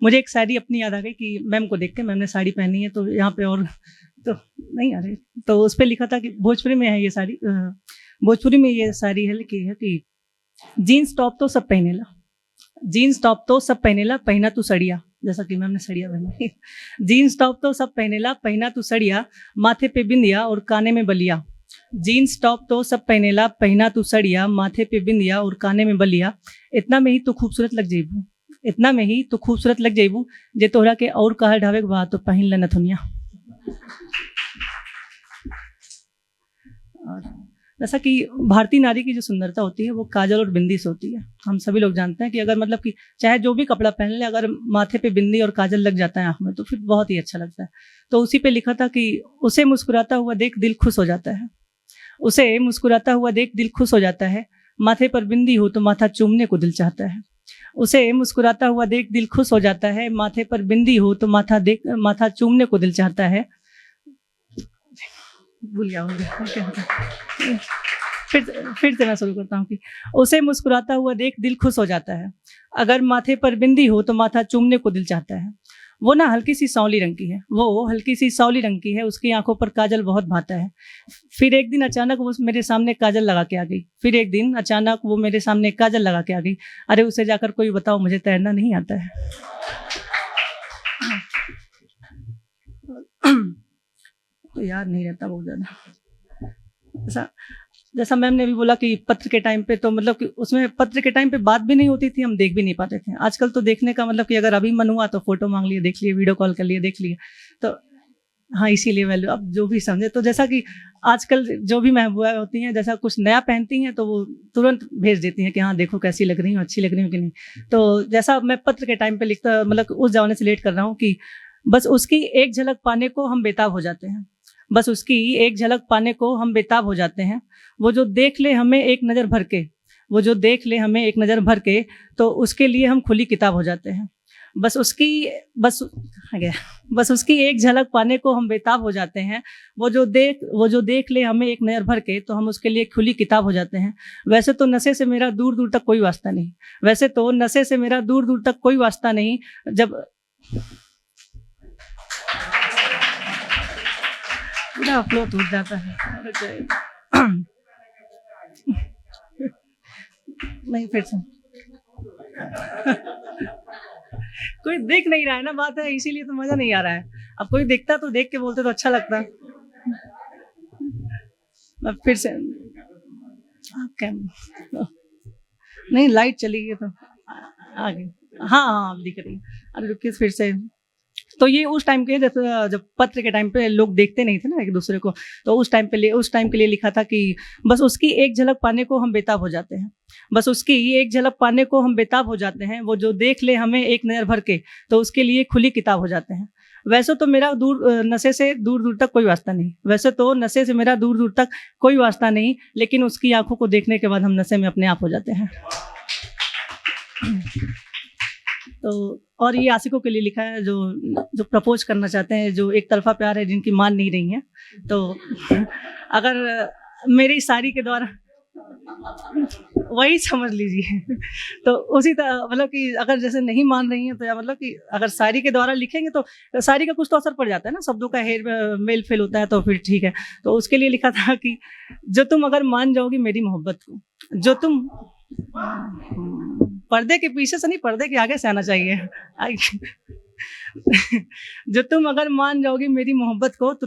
मुझे एक शायरी अपनी याद आ गई कि मैम को देख के, मैम ने साड़ी पहनी है तो यहाँ पे और तो नहीं आ रही, तो उस पर लिखा था कि भोजपुरी में है ये साड़ी, भोजपुरी में ये साड़ी है कि जीन्स टॉप तो सब पहनेला, जीन्स टॉप तो सब पहनेला, पहना तू सड़िया, जैसा कि मैम ने सड़िया पहनी। जीन्स टॉप तो सब पहनेला, पहना तू सड़िया, माथे पे बिंदिया और काने में बलिया। जीन्स टॉप तो सब पहनेला, पहना तू सड़िया, माथे पे बिंदिया और काने में बलिया। इतना में ही तो खूबसूरत लग जेबू, इतना में ही तो खूबसूरत लग जेबू, जे तोहरा के और कहल ढावे के बाद तो पहिन ल नथुनिया। और जैसा कि भारतीय नारी की जो सुंदरता होती है वो काजल और बिंदी से होती है। हम सभी लोग जानते हैं कि अगर मतलब कि चाहे जो भी कपड़ा पहन ले, अगर माथे पे बिंदी और काजल लग जाता है आँख में तो फिर बहुत ही अच्छा लगता है। तो उसी पे लिखा था कि उसे मुस्कुराता हुआ देख दिल खुश हो जाता है, उसे मुस्कुराता हुआ देख दिल खुश हो जाता है, माथे पर बिंदी हो तो माथा चूमने को दिल चाहता है। उसे मुस्कुराता हुआ देख दिल खुश हो जाता है, माथे पर बिंदी हो तो माथा चूमने को दिल चाहता है। भूल गया फिर से मैं शुरू करता हूँ कि उसे मुस्कुराता हुआ देख दिल खुश हो जाता है, अगर माथे पर बिंदी हो तो माथा चूमने को दिल चाहता है। वो ना हल्की सी सांवली रंग की है, वो हल्की सी सांवली रंग की है, उसकी आंखों पर काजल बहुत भाता है। फिर एक दिन अचानक वो मेरे सामने काजल लगा के आ गई, फिर एक दिन अचानक वो मेरे सामने काजल लगा के आ गई। अरे उसे जाकर कोई बताओ मुझे तैरना नहीं आता है। तो याद नहीं रहता बहुत ज़्यादा। जैसा मैम ने भी बोला कि पत्र के टाइम पे तो मतलब कि उसमें पत्र के टाइम पे बात भी नहीं होती थी, हम देख भी नहीं पाते थे। आजकल तो देखने का मतलब कि अगर अभी मन हुआ तो फोटो मांग लिए, देख लिए, वीडियो कॉल कर लिए, देख लिए। तो हाँ, इसीलिए वैल्यू अब जो भी समझे। तो जैसा कि आजकल जो भी महबूबा होती हैं, जैसा कुछ नया पहनती हैं तो वो तुरंत भेज देती हैं कि हाँ देखो कैसी लग रही हूँ, अच्छी लग रही हूँ कि नहीं। तो जैसा मैं पत्र के टाइम पे लिखता, मतलब उस जमाने से लेट कर रहा हूँ कि बस उसकी एक झलक पाने को हम बेताब हो जाते हैं, बस उसकी एक झलक पाने को हम बेताब हो जाते हैं। वो जो देख ले हमें एक नज़र भर के, वो जो देख ले हमें एक नज़र भर के, तो उसके लिए हम खुली किताब हो जाते हैं। बस उसकी एक झलक पाने को हम बेताब हो जाते हैं। वो जो देख ले हमें एक नज़र भर के, तो हम उसके लिए खुली किताब हो जाते हैं। वैसे तो नशे से मेरा दूर दूर तक कोई वास्ता नहीं, वैसे तो नशे से मेरा दूर दूर तक कोई वास्ता नहीं, जब पूरा फ्लो टूट जाता है। नहीं, फिर से कोई देख नहीं रहा है ना, बात है, इसीलिए तो मजा नहीं आ रहा है। अब कोई देखता तो देख के बोलते तो अच्छा लगता। अब फिर से नहीं, लाइट चली गई तो आगे। हाँ अब दिख रही है। अरे रुकिए फिर से। तो ये उस टाइम के जब पत्र के टाइम पे लोग देखते नहीं थे ना एक दूसरे को, तो उस टाइम के लिए लिखा था कि बस उसकी एक झलक पाने को हम बेताब हो जाते हैं, बस उसकी एक झलक पाने को हम बेताब हो जाते हैं। वो जो देख ले हमें एक नज़र भर के, तो उसके लिए खुली किताब हो जाते हैं। वैसे तो मेरा नशे से दूर दूर तक कोई वास्ता नहीं, वैसे तो नशे से मेरा दूर दूर तक कोई वास्ता नहीं, लेकिन उसकी आंखों को देखने के बाद हम नशे में अपने आप हो जाते हैं। तो और ये आशिकों के लिए लिखा है जो प्रपोज करना चाहते हैं, जो एक तरफा प्यार है, जिनकी मान नहीं रही हैं। तो अगर मेरी शायरी के द्वारा वही समझ लीजिए। तो उसी तरह मतलब कि अगर जैसे नहीं मान रही हैं तो या मतलब कि अगर शायरी के द्वारा लिखेंगे तो शायरी का कुछ तो असर पड़ जाता है ना, शब्दों का हेर मेल फेल होता है, तो फिर ठीक है। तो उसके लिए लिखा था कि जो तुम अगर मान जाओगी मेरी मोहब्बत को, जो तुम पर्दे के पीछे से नहीं, पर्दे के आगे से आना चाहिए। जो तुम अगर मान जाओगी मेरी मोहब्बत को, तो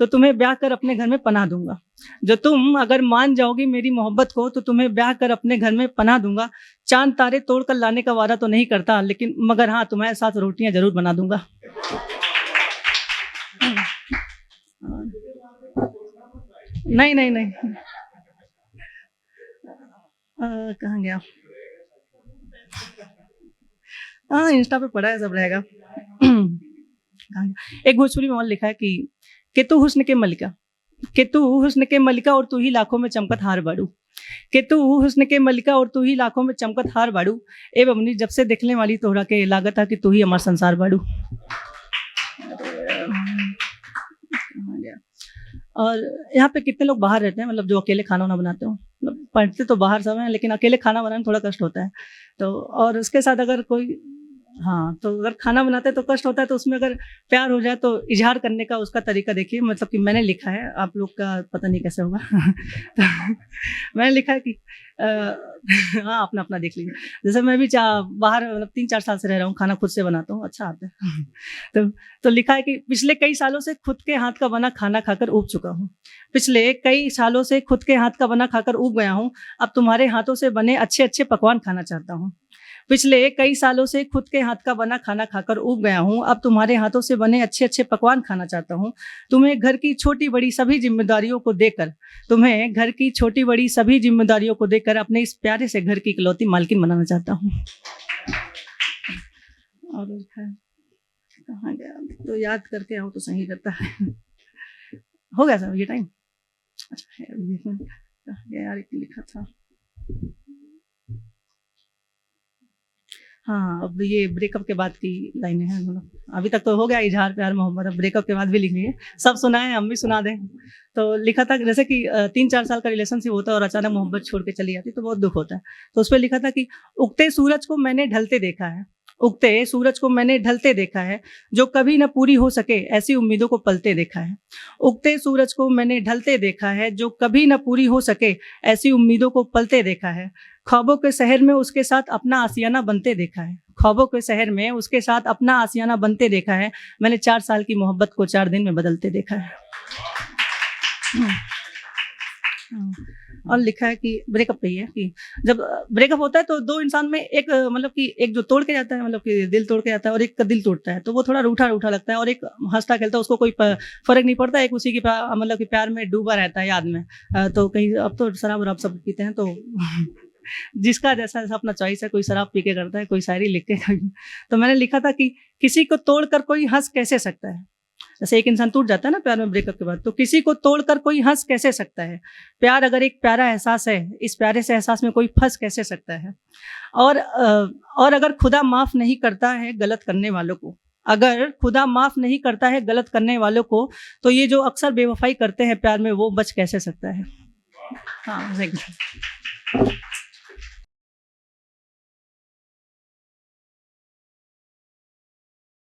तुम्हें ब्याह कर अपने घर में पनाह दूंगा। जो तुम अगर मान जाओगी मेरी मोहब्बत को, तो तुम्हें ब्याह कर अपने घर में पनाह दूंगा। चांद तारे तोड़ कर लाने का वादा तो नहीं करता, लेकिन मगर हाँ तुम्हारे साथ रोटियां जरूर बना दूंगा। नहीं कहाँ गया? हाँ, इंस्टा पे पड़ा है, सब रहेगा। एक भोजपुरी में लिखा है कि तू हुस्न के मलिका, कि तू हुस्न के मलिका और तू ही लाखों में चमकत हार बाड़ू, कि तू हुस्न के मलिका और तू ही लाखों में चमकत हार बाड़ू। ए बमनी जब से देखने वाली तोहरा के लागत है कि तू ही हमार संसार बाड़ू। और यहाँ पे कितने लोग बाहर रहते हैं, मतलब जो अकेले खाना वाना बनाते हो, मतलब पढ़ते तो बाहर सब हैं, लेकिन अकेले खाना बनाने में थोड़ा कष्ट होता है। तो और उसके साथ अगर कोई हाँ, तो अगर खाना बनाते हैं तो कष्ट होता है, तो उसमें अगर प्यार हो जाए तो इज़हार करने का उसका तरीका देखिए, मतलब कि मैंने लिखा है, आप लोग का पता नहीं कैसे होगा। तो मैंने लिखा है कि हाँ, अपना-अपना देख लीजिए। जैसे मैं भी बाहर मतलब 3-4 साल से रह रहा हूँ, खाना खुद से बनाता हूँ, अच्छा आता है। तो तो लिखा है कि पिछले कई सालों से खुद के हाथ का बना खाना खाकर ऊब चुका हूँ। पिछले कई सालों से खुद के हाथ का बना खाकर ऊब गया हूँ, अब तुम्हारे हाथों से बने अच्छे-अच्छे पकवान खाना चाहता हूँ। पिछले कई सालों से खुद के हाथ का बना खाना खाकर ऊब गया हूँ, अब तुम्हारे हाथों से बने अच्छे-अच्छे पकवान खाना चाहता हूँ। तुम्हें घर की छोटी-बड़ी सभी ज़िम्मेदारियों को देकर तुम्हें घर की छोटी-बड़ी सभी ज़िम्मेदारियों को देकर अपने इस प्यारे से घर की इकलौती मालकिन बनाना चाहता हूँ। और लिखा है, कहाँ गया? तो याद करके आओ तो सही रहता है। हो गया सर ये टाइम? अच्छा है, ये कहाँ गया यार, एक लिखा था। हाँ, अब ये ब्रेकअप के बाद की लाइनें हैं, मतलब अभी तक तो हो गया इज़हार प्यार मोहब्बत, अब ब्रेकअप के बाद भी लिखनी है। सब सुनाएँ, हम भी सुना दें। तो लिखा था कि जैसे कि 3-4 साल का रिलेशनशिप होता है और अचानक मोहब्बत छोड़ के चली जाती है, तो बहुत दुःख होता है। तो उसपे लिखा था कि उगते सूरज को मैंने ढलते देखा है, उगते सूरज को मैंने ढलते देखा है, जो कभी न पूरी हो सके ऐसी उम्मीदों को पलते देखा है। उगते सूरज को मैंने ढलते देखा है, जो कभी न पूरी हो सके ऐसी उम्मीदों को पलते देखा है। ख्वाबों के शहर में उसके साथ अपना आशियाना बनते देखा है, ख्वाबों के शहर में उसके साथ अपना आशियाना बनते देखा है। मैंने 4 साल की मोहब्बत को 4 दिन में बदलते देखा है। हुँ, हुँ। और लिखा है कि ब्रेकअप पे ही है कि जब ब्रेकअप होता है तो 2 इंसान में एक मतलब कि एक जो तोड़ के जाता है, मतलब कि दिल तोड़ के जाता है, और एक का दिल टूटता है, तो वो थोड़ा रूठा-रूठा लगता है, और एक हँसता-खेलता है, उसको कोई फ़र्क नहीं पड़ता, एक उसी की मतलब कि प्यार में डूबा रहता है याद में। तो कहीं अब तो शराब-वराब सब पीते हैं, तो जिसका जैसा अपना चॉइस है, कोई शराब पी के करता है, कोई शायरी लिख के तो मैंने लिखा था कि किसी को तोड़कर कोई हँस कैसे सकता है? जैसे एक इंसान टूट जाता है ना प्यार में ब्रेकअप के बाद, तो किसी को तोड़कर कोई हँस कैसे सकता है? प्यार अगर एक प्यारा एहसास है, इस प्यारे से एहसास में कोई फँस कैसे सकता है? और अगर खुदा माफ़ नहीं करता है गलत करने वालों को, अगर खुदा माफ़ नहीं करता है गलत करने वालों को, तो ये जो अक्सर बेवफ़ाई करते हैं प्यार में, वो बच कैसे सकता है? हाँ, एग्ज़ैक्टली।